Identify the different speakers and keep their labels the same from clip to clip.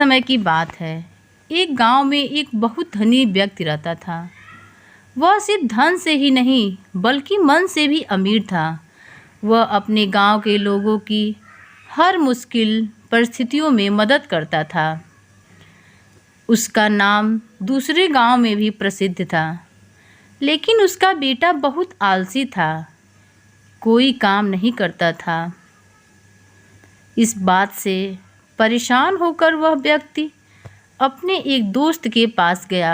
Speaker 1: समय की बात है। एक गांव में एक बहुत धनी व्यक्ति रहता था। वह सिर्फ धन से ही नहीं बल्कि मन से भी अमीर था। वह अपने गांव के लोगों की हर मुश्किल परिस्थितियों में मदद करता था। उसका नाम दूसरे गांव में भी प्रसिद्ध था। लेकिन उसका बेटा बहुत आलसी था, कोई काम नहीं करता था। इस बात से परेशान होकर वह व्यक्ति अपने एक दोस्त के पास गया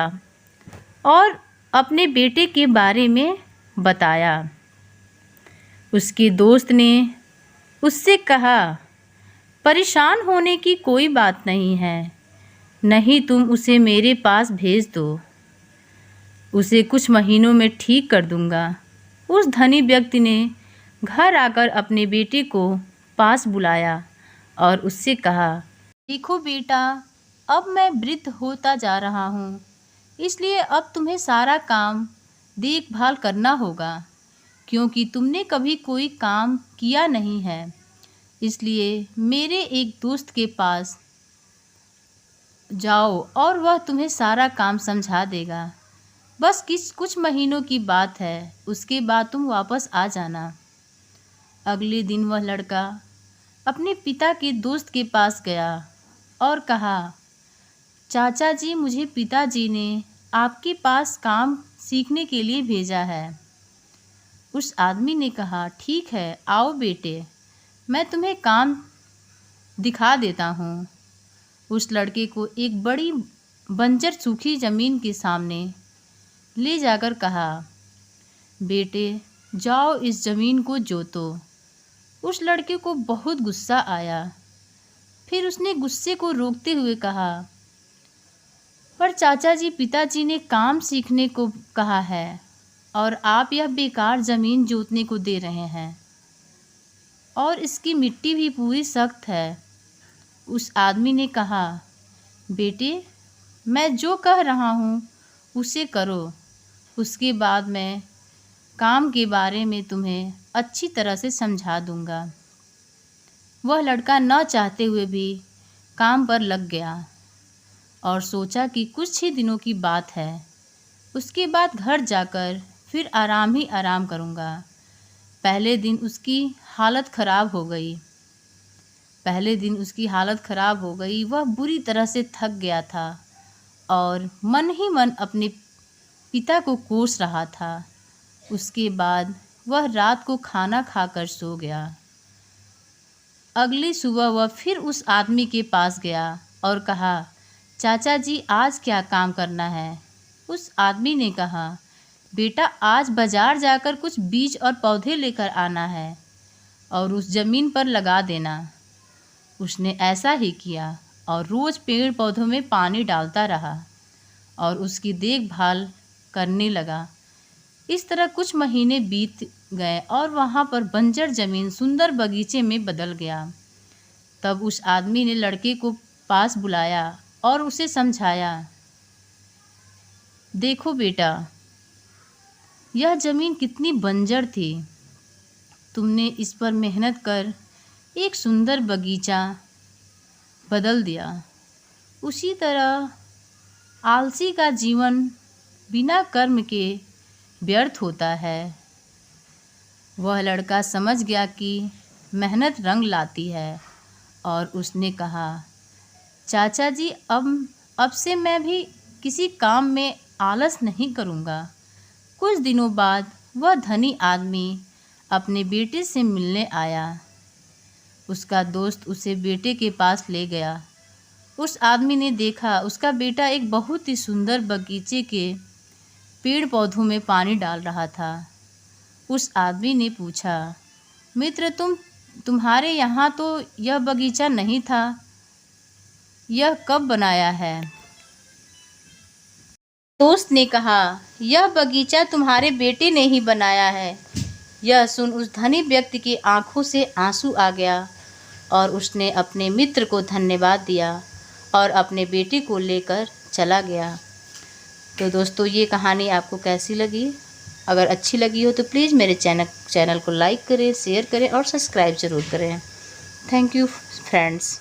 Speaker 1: और अपने बेटे के बारे में बताया। उसके दोस्त ने उससे कहा, परेशान होने की कोई बात नहीं है, नहीं तुम उसे मेरे पास भेज दो, उसे कुछ महीनों में ठीक कर दूंगा। उस धनी व्यक्ति ने घर आकर अपने बेटे को पास बुलाया और उससे कहा, देखो बेटा, अब मैं वृद्ध होता जा रहा हूँ, इसलिए अब तुम्हें सारा काम देखभाल करना होगा, क्योंकि तुमने कभी कोई काम किया नहीं है। इसलिए मेरे एक दोस्त के पास जाओ और वह तुम्हें सारा काम समझा देगा। बस कुछ महीनों की बात है, उसके बाद तुम वापस आ जाना। अगले दिन वह लड़का अपने पिता के दोस्त के पास गया और कहा, चाचा जी, मुझे पिताजी ने आपके पास काम सीखने के लिए भेजा है। उस आदमी ने कहा, ठीक है, आओ बेटे, मैं तुम्हें काम दिखा देता हूँ। उस लड़के को एक बड़ी बंजर सूखी ज़मीन के सामने ले जाकर कहा, बेटे जाओ इस ज़मीन को जोतो। उस लड़के को बहुत गुस्सा आया। फिर उसने गुस्से को रोकते हुए कहा, पर चाचा जी, पिताजी ने काम सीखने को कहा है और आप यह बेकार ज़मीन जोतने को दे रहे हैं, और इसकी मिट्टी भी पूरी सख्त है। उस आदमी ने कहा, बेटे मैं जो कह रहा हूँ उसे करो, उसके बाद मैं काम के बारे में तुम्हें अच्छी तरह से समझा दूँगा। वह लड़का न चाहते हुए भी काम पर लग गया और सोचा कि कुछ ही दिनों की बात है, उसके बाद घर जाकर फिर आराम ही आराम करूँगा। पहले दिन उसकी हालत ख़राब हो गई। वह बुरी तरह से थक गया था और मन ही मन अपने पिता को कोस रहा था। उसके बाद वह रात को खाना खाकर सो गया। अगली सुबह वह फिर उस आदमी के पास गया और कहा, चाचा जी, आज क्या काम करना है? उस आदमी ने कहा, बेटा आज बाजार जाकर कुछ बीज और पौधे लेकर आना है और उस ज़मीन पर लगा देना। उसने ऐसा ही किया और रोज़ पेड़ पौधों में पानी डालता रहा और उसकी देखभाल करने लगा। इस तरह कुछ महीने बीत गए और वहाँ पर बंजर ज़मीन सुंदर बगीचे में बदल गया। तब उस आदमी ने लड़के को पास बुलाया और उसे समझाया, देखो बेटा, यह ज़मीन कितनी बंजर थी, तुमने इस पर मेहनत कर एक सुंदर बगीचा बदल दिया। उसी तरह आलसी का जीवन बिना कर्म के व्यर्थ होता है। वह लड़का समझ गया कि मेहनत रंग लाती है और उसने कहा, चाचा जी, अब से मैं भी किसी काम में आलस नहीं करूँगा। कुछ दिनों बाद वह धनी आदमी अपने बेटे से मिलने आया। उसका दोस्त उसे बेटे के पास ले गया। उस आदमी ने देखा उसका बेटा एक बहुत ही सुंदर बगीचे के पेड़ पौधों में पानी डाल रहा था। उस आदमी ने पूछा, मित्र, तुम्हारे यहाँ तो यह बगीचा नहीं था, यह कब बनाया है? दोस्त ने कहा, यह बगीचा तुम्हारे बेटे ने ही बनाया है। यह सुन उस धनी व्यक्ति की आंखों से आंसू आ गया और उसने अपने मित्र को धन्यवाद दिया और अपने बेटे को लेकर चला गया। तो दोस्तों, ये कहानी आपको कैसी लगी? अगर अच्छी लगी हो तो प्लीज़ मेरे चैनल को लाइक करें, शेयर करें और सब्सक्राइब ज़रूर करें। Thank you friends.